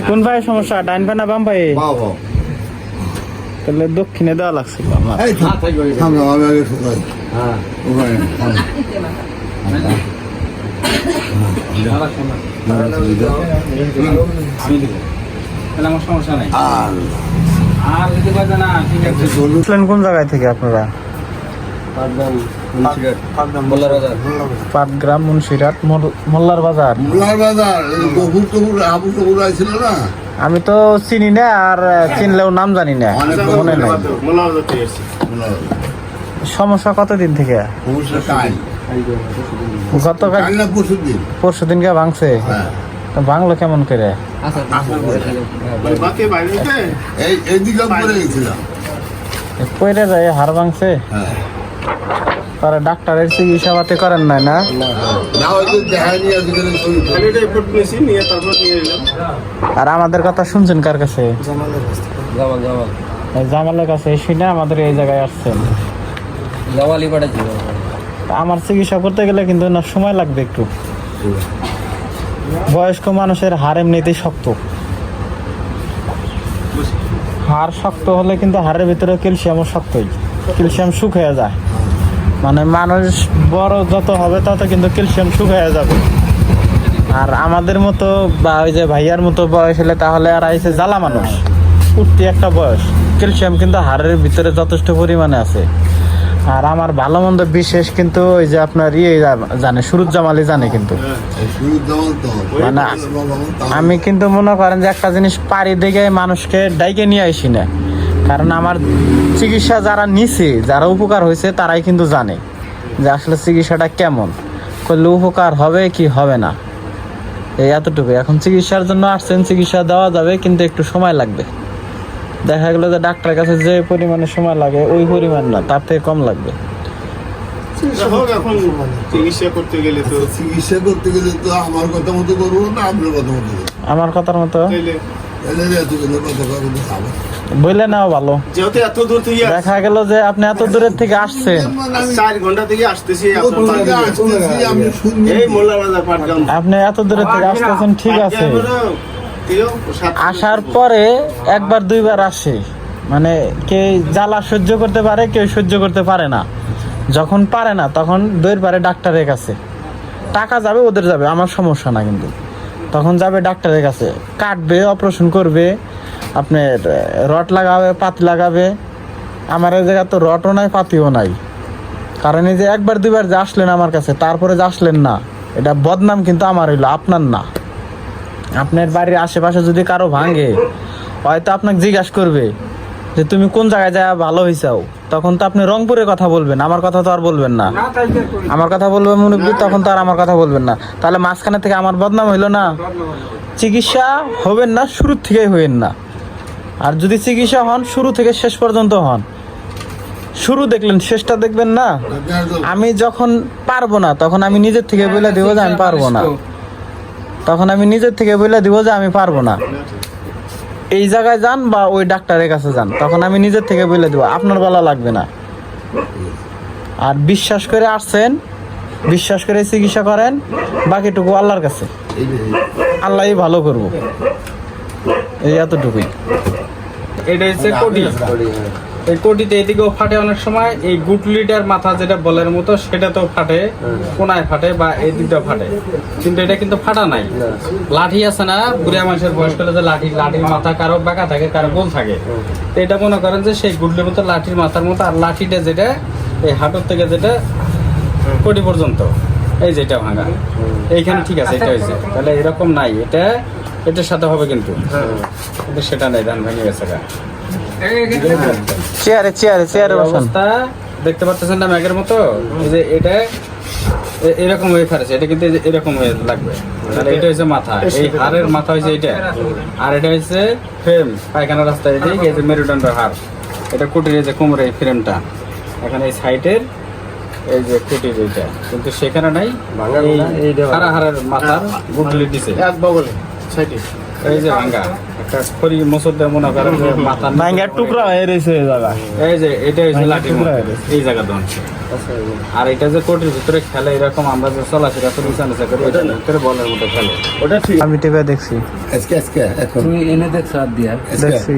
কোন ভাই সমস্যা, ডাইন পা না বাম পায়ে? তাহলে দক্ষিণে দেওয়া লাগছিল আমার। কোন জায়গায় থেকে আপনারা? পাটগ্রাম, মুন্সিরহাট, মোল্লার বাজার। আমি তো চিনি না, আর চিনলেও নাম জানি না, মনে নাই। সমস্যা কতদিন থেকে? গতকাল পরশু দিনকে ভাঙছে। ভাঙলো কেমন করে? পয়রা যায় হাড় ভাঙছে। তারা ডাক্তারের চিকিৎসা পাতি করেন নাই না? আর আমাদের কথা শুনছেন কার কাছে? জামালের কাছে শুনে আমাদের এই জায়গায় আসছেন। আমার চিকিৎসা করতে গেলে কিন্তু না সময় লাগবে একটু। বয়স্ক মানুষের হাড় এমনিতেই শক্ত। হাড় শক্ত হলে কিন্তু হাড়ের ভিতরে ক্যালসিয়ামও শক্তই, ক্যালসিয়াম শুকিয়ে যায়। মানে মানুষ বড় যত হবে তত কিন্তু ক্যালসিয়াম শুকিয়ে যাবে। আর আমাদের মতো বা ওই যে ভাইয়ার মতো বয়স হলে তাহলে আর আইসে জ্বালা মানুষ, উঠতি একটা বয়স। ক্যালসিয়াম কিন্তু হাড়ের ভিতরে যথেষ্ট পরিমাণে আছে। আর আমার ভালো মন্দ বিশেষ কিন্তু ওই যে আপনার জানে, সুরুজ জামালি জানে। কিন্তু মানে আমি কিন্তু মনে করেন যে একটা জিনিস পারি দেখে মানুষকে ডাইকে নিয়ে আসি না, কারণ আমার চিকিৎসা যারা নিছে, যারা উপকার হয়েছে তারাই কিন্তু জানে যে আসলে চিকিৎসাটা কেমন করলে উপকার হবে কি হবে না। এই এতটুকু। এখন চিকিৎসার জন্য আসছেন, চিকিৎসা দেওয়া যাবে, কিন্তু একটু সময় লাগবে। দেখা গেলো যে ডাক্তারের কাছে যে পরিমাণে সময় লাগে ওই পরিমাণ না, তার থেকে কম লাগবে। চিকিৎসা করতে গেলে তো আমার কথা মতো করবো না আপনার কথা মতো? আমার কথার মতো বললে নাও ভালো। দেখা গেল যে আপনি এত দূরের থেকে আসছেন, 4 ঘন্টা থেকে আসতেছি, আপনি এত দূরের থেকে আসতেছেন, ঠিক আছে। আসার পরে একবার দুইবার আসে, মানে কে জ্বালা সহ্য করতে পারে, কেউ সহ্য করতে পারে না। যখন পারে না তখন দৌড় পারে ডাক্তারের কাছে। টাকা যাবে ওদের যাবে, আমার সমস্যা না, কিন্তু তখন যাবে ডাক্তারের কাছে, কাটবে, অপারেশন করবে, আপনার রড লাগাবে, পাতি লাগাবে। আমার এই জায়গায় তো রডও নাই, পাতিও নাই। কারণ এই যে একবার দুইবার যে আসলেন আমার কাছে, তারপরে যে আসলেন না, এটা বদনাম কিন্তু আমার হইলো, আপনার না। আপনার বাড়ির আশেপাশে যদি কারো ভাঙে, হয়তো আপনাকে জিজ্ঞাসা করবে যে তুমি কোন জায়গায় যায় ভালো হয়েছাও, তখন তো আপনি রংপুরের কথা বলবেন, আমার কথা তো আর বলবেন না। আমার কথা বলবেন মুরব্বী, তখন তো আর আমার কথা বলবেন না। তাহলে মাঝখানে থেকে আমার বদনাম হইলো না? চিকিৎসা হবেন না, শুরু থেকেই হইেন না। আর যদি চিকিৎসা হন, শুরু থেকে শেষ পর্যন্ত হন। শুরু দেখলেন, শেষটা দেখবেন না। আমি যখন পারবো না তখন আমি নিজের থেকে বলে দেবো যে আমি পারবো না, তখন আমি নিজের থেকে বলে দিব যে আমি পারবো না, এই জায়গায় যান বা ওই ডাক্তারের কাছে যান, তখন আমি নিজের থেকে বলে দিব, আপনার বলা লাগবে না। আর বিশ্বাস করে আসছেন, বিশ্বাস করে চিকিৎসা করেন, বাকিটুকু আল্লাহর কাছে, আল্লাহই ভালো করবো। এই এতটুকুই। এটা হচ্ছে কোটি। এই কোটিতে এদিকেও ফাটে অনেক সময়, এই গুটলিটার মাথা যেটা বলের মতো সেটাতেও ফাটে, কোনায় ফাটে বা এই দিকটাও ফাটে, কিন্তু এটা কিন্তু ফাটা নাই। লাঠি আছে না, বুড়িয়া মানুষের বয়স করলে যে লাঠির মাথা কারো বাঁকা থাকে, কারো গোল থাকে, তো এটা মনে করেন যে সেই গুটলির মতো লাঠির মাথার মতো। আর লাঠিটা যেটা এই হাঁটুর থেকে যেটা কোটি পর্যন্ত, এই যেটা ভাঙা এইখানে, ঠিক আছে, এটা হয়েছে। তাহলে এরকম নাই, এটার সাথে হবে, কিন্তু সেটা নাই, ধান ভেঙে গেছে। চেয়ারে অবস্থা দেখতে পাচ্ছেন না ম্যাগের মতো, এই যে এটা এরকম হয়ে ফারেছে, এটা কিন্তু এরকম হয়ে লাগবে। তাহলে এটা হচ্ছে মাথা, এই হাড়ের মাথা হয়েছে এটা, আর এটা হচ্ছে ফ্রেম, পায়খানা রাস্তা। এই যে মেরুদণ্ডের হাড়, এটা কুটির, এই যে কোমরের এই ফ্রেমটা, এখানে এই সাইডের এই যে কুটির, এইটা কিন্তু সেখানে নাই। হাড়ের মাথার গুটলি দিছে, এক বগলে সাইডে এই যে ভাঙ্গা একটা খড়ি মোচর দিয়ে মনে করেন যে মাথা ভাঙ্গার টুকরা হয়ে রয়েছে এই জায়গা। এই যে এটা হচ্ছে ভাঙ্গার লাঠি টুকরা মতো, হয়ে গেছে। এই জায়গা ধরছে। আর এটা যে কোটির ভিতরে খেলে এরকম আমরা যে চলাফেরা করি নিচা করি এটার ভিতরে বলের মতো খেলে। ওটা ঠিক আমি টিভি দেখছি আজকে এখন তুমি এনে দেখছো আর দিয়া আজকে দেখছি